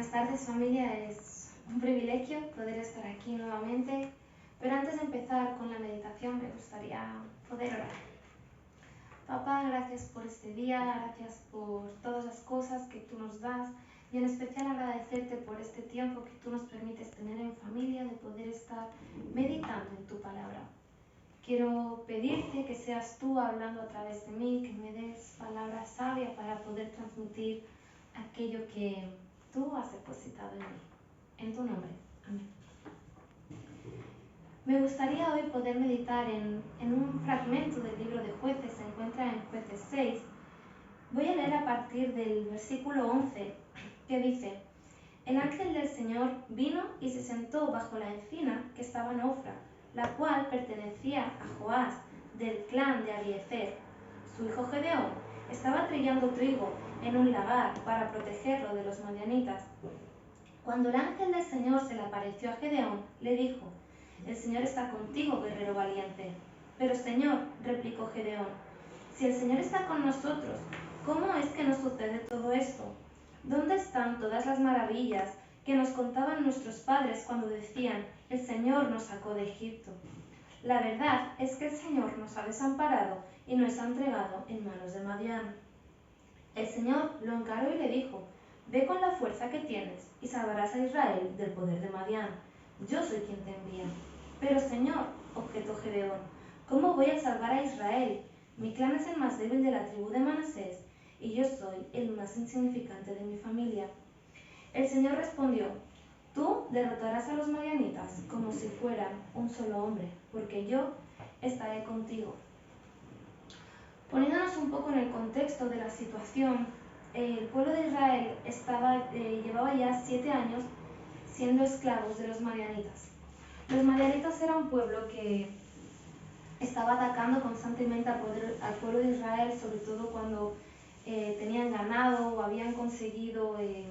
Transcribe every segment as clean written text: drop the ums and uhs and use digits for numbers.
Buenas tardes, familia. Es un privilegio poder estar aquí nuevamente, pero antes de empezar con la meditación me gustaría poder orar. Papá, gracias por este día, gracias por todas las cosas que tú nos das y en especial agradecerte por este tiempo que tú nos permites tener en familia, de poder estar meditando en tu palabra. Quiero pedirte que seas tú hablando a través de mí, que me des palabras sabias para poder transmitir aquello que tú has depositado en mí. En tu nombre. Amén. Me gustaría hoy poder meditar en un fragmento del libro de Jueces, se encuentra en Jueces 6. Voy a leer a partir del versículo 11, que dice: El ángel del Señor vino y se sentó bajo la encina que estaba en Ofra, la cual pertenecía a Joás, del clan de Abiezer. Su hijo Gedeón estaba trillando trigo en un lagar para protegerlo de los madianitas. Cuando el ángel del Señor se le apareció a Gedeón, le dijo: El Señor está contigo, guerrero valiente. Pero Señor, replicó Gedeón, si el Señor está con nosotros, ¿cómo es que nos sucede todo esto? ¿Dónde están todas las maravillas que nos contaban nuestros padres cuando decían: el Señor nos sacó de Egipto? La verdad es que el Señor nos ha desamparado y nos ha entregado en manos de Madián. El Señor lo encaró y le dijo: Ve con la fuerza que tienes y salvarás a Israel del poder de Madián. Yo soy quien te envía. Pero Señor, objetó Gedeón, ¿cómo voy a salvar a Israel? Mi clan es el más débil de la tribu de Manasés y yo soy el más insignificante de mi familia. El Señor respondió: Tú derrotarás a los madianitas como si fueran un solo hombre, porque yo estaré contigo. Poniéndonos un poco en el contexto de la situación, el pueblo de Israel llevaba ya 7 años siendo esclavos de los madianitas. Los madianitas era un pueblo que estaba atacando constantemente al pueblo de Israel, sobre todo cuando tenían ganado o habían conseguido en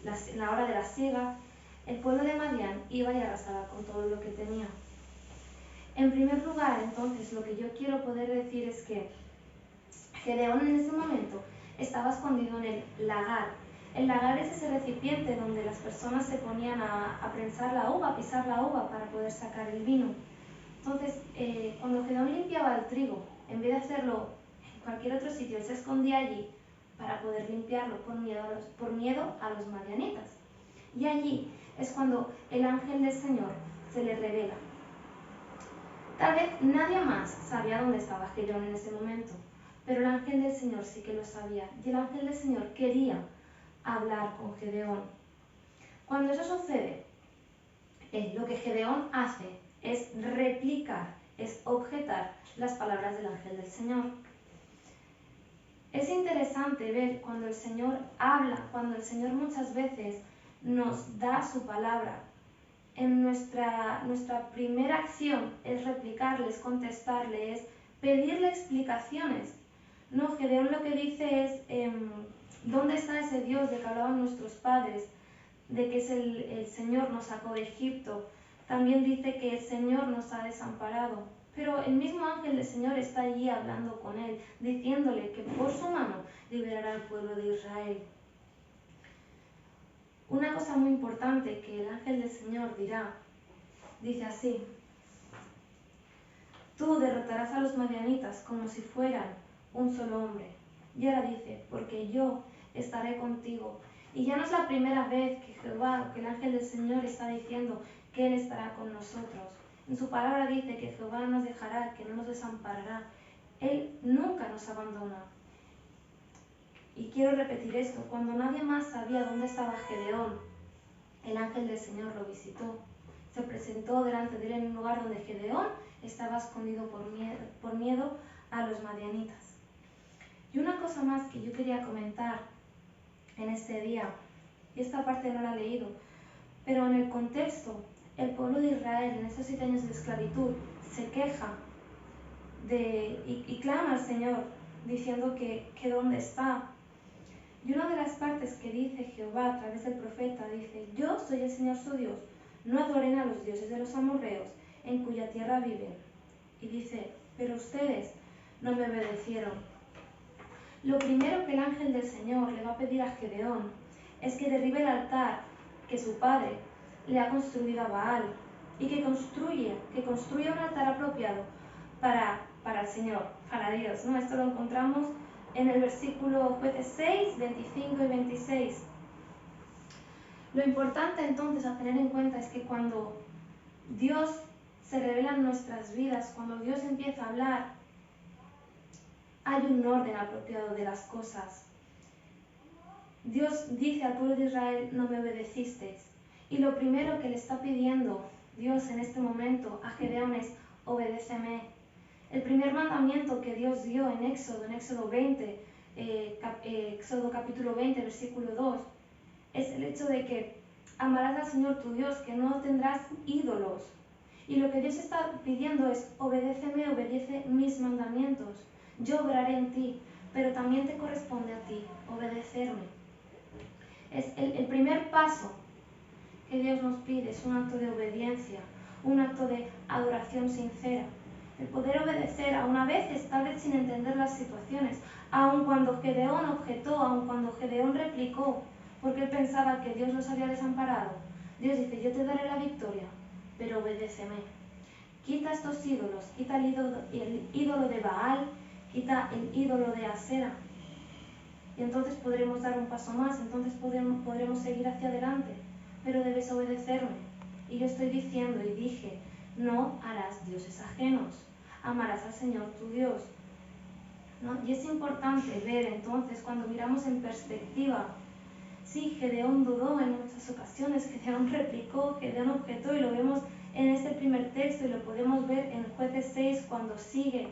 la hora de la siega. El pueblo de Madián iba y arrasaba con todo lo que tenía. En primer lugar, entonces, lo que yo quiero poder decir es que Gedeón en ese momento estaba escondido en el lagar. El lagar es ese recipiente donde las personas se ponían a prensar la uva, a pisar la uva para poder sacar el vino. Entonces, cuando Gedeón limpiaba el trigo, en vez de hacerlo en cualquier otro sitio, él se escondía allí para poder limpiarlo por miedo a los madianitas. Y allí es cuando el ángel del Señor se le revela. Tal vez nadie más sabía dónde estaba Gedeón en ese momento, pero el ángel del Señor sí que lo sabía, y el ángel del Señor quería hablar con Gedeón. Cuando eso sucede, lo que Gedeón hace es replicar, es objetar las palabras del ángel del Señor. Es interesante ver cuando el Señor habla, cuando el Señor muchas veces nos da su palabra. En nuestra primera acción es replicarle, es contestarle, es pedirle explicaciones. No, Gedeón lo que dice es, ¿dónde está ese Dios de que hablaban nuestros padres? De que es el Señor nos sacó de Egipto. También dice que el Señor nos ha desamparado. Pero el mismo ángel del Señor está allí hablando con él, diciéndole que por su mano liberará al pueblo de Israel. Una cosa muy importante que el ángel del Señor dirá, dice así: Tú derrotarás a los madianitas como si fueran un solo hombre. Y ahora dice: porque yo estaré contigo. Y ya no es la primera vez que Jehová, que el ángel del Señor está diciendo que Él estará con nosotros. En su palabra dice que Jehová no nos dejará, que no nos desamparará. Él nunca nos abandona. Y quiero repetir esto: cuando nadie más sabía dónde estaba Gedeón, el ángel del Señor lo visitó. Se presentó delante de él en un lugar donde Gedeón estaba escondido por miedo a los madianitas. Y una cosa más que yo quería comentar en este día, y esta parte no la he leído, pero en el contexto, el pueblo de Israel en estos 7 años de esclavitud se queja y clama al Señor diciendo que dónde está. Y una de las partes que dice Jehová a través del profeta dice: Yo soy el Señor su Dios, no adoren a los dioses de los amorreos en cuya tierra viven. Y dice: pero ustedes no me obedecieron. Lo primero que el ángel del Señor le va a pedir a Gedeón es que derribe el altar que su padre le ha construido a Baal y que construye un altar apropiado para el Señor, para Dios, ¿no? Esto lo encontramos en el versículo Jueces 6, 25 y 26. Lo importante entonces a tener en cuenta es que cuando Dios se revela en nuestras vidas, cuando Dios empieza a hablar, hay un orden apropiado de las cosas. Dios dice al pueblo de Israel: no me obedecisteis. Y lo primero que le está pidiendo Dios en este momento a Gedeón es: obedéceme. El primer mandamiento que Dios dio en Éxodo 20, Éxodo capítulo 20, versículo 2, es el hecho de que amarás al Señor tu Dios, que no tendrás ídolos. Y lo que Dios está pidiendo es: obedéceme, obedece mis mandamientos. Yo obraré en ti, pero también te corresponde a ti obedecerme. Es el primer paso que Dios nos pide, es un acto de obediencia, un acto de adoración sincera. El poder obedecer, aun a veces, tal vez sin entender las situaciones, aun cuando Gedeón objetó, aun cuando Gedeón replicó, porque él pensaba que Dios los había desamparado. Dios dice: yo te daré la victoria, pero obedéceme. Quita estos ídolos, quita el ídolo de Baal, quita el ídolo de Asera. Y entonces podremos dar un paso más, entonces podremos seguir hacia adelante. Pero debes obedecerme. Y yo estoy diciendo y dije: no harás dioses ajenos, amarás al Señor tu Dios, ¿no? Y es importante ver entonces, cuando miramos en perspectiva, sí, Gedeón dudó en muchas ocasiones, Gedeón replicó, Gedeón objetó, y lo vemos en este primer texto, y lo podemos ver en Jueces 6 cuando sigue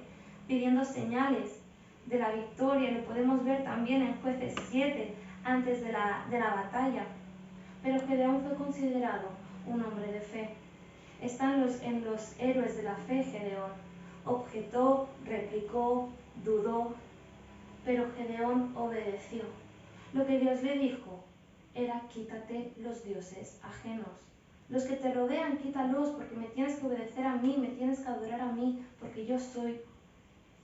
pidiendo señales de la victoria, lo podemos ver también en Jueces 7 antes de la batalla. Pero Gedeón fue considerado un hombre de fe. Está en los héroes de la fe Gedeón. Objetó, replicó, dudó, pero Gedeón obedeció. Lo que Dios le dijo era: quítate los dioses ajenos. Los que te rodean, quítalos, porque me tienes que obedecer a mí, me tienes que adorar a mí, porque yo soy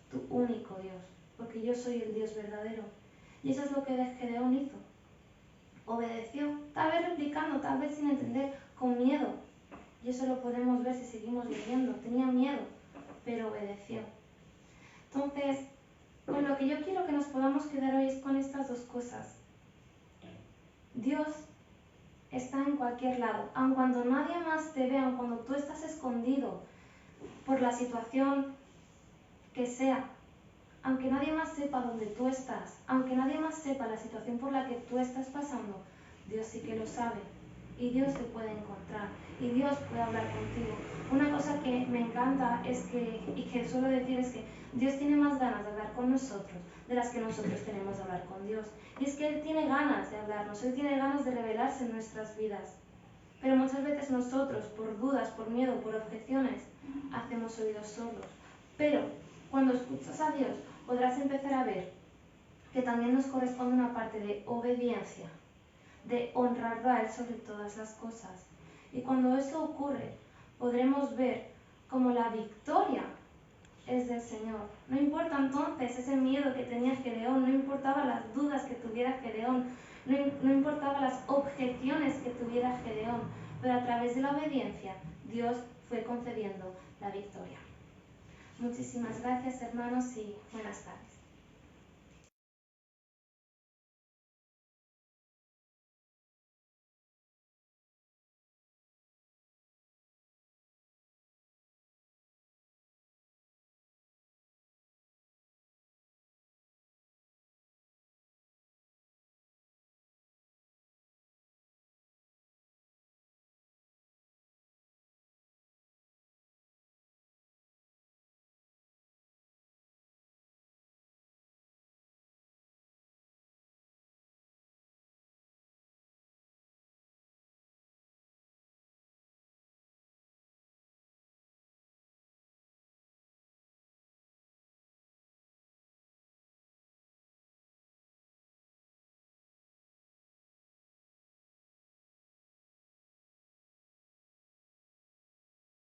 tu único Dios, porque yo soy el Dios verdadero. Y eso es lo que Gedeón hizo. Obedeció, tal vez replicando, tal vez sin entender, con miedo. Y eso lo podemos ver si seguimos leyendo. Tenía miedo, pero obedeció. Entonces, con lo que yo quiero que nos podamos quedar hoy es con estas dos cosas. Dios está en cualquier lado, aun cuando nadie más te vea, aun cuando tú estás escondido por la situación que sea, aunque nadie más sepa dónde tú estás, aunque nadie más sepa la situación por la que tú estás pasando, Dios sí que lo sabe, y Dios te puede encontrar, y Dios puede hablar contigo. Una cosa que me encanta y que suelo decir es que Dios tiene más ganas de hablar con nosotros de las que nosotros tenemos de hablar con Dios. Y es que Él tiene ganas de hablarnos, Él tiene ganas de revelarse en nuestras vidas. Pero muchas veces nosotros, por dudas, por miedo, por objeciones, hacemos oídos sordos. Pero cuando escuchas a Dios, podrás empezar a ver que también nos corresponde una parte de obediencia, de honrarlo a Él sobre todas las cosas. Y cuando eso ocurre, podremos ver cómo la victoria es del Señor. No importa entonces ese miedo que tenía Gedeón, no importaba las dudas que tuviera Gedeón, no importaba las objeciones que tuviera Gedeón, pero a través de la obediencia Dios fue concediendo la victoria. Muchísimas gracias, hermanos, y buenas tardes.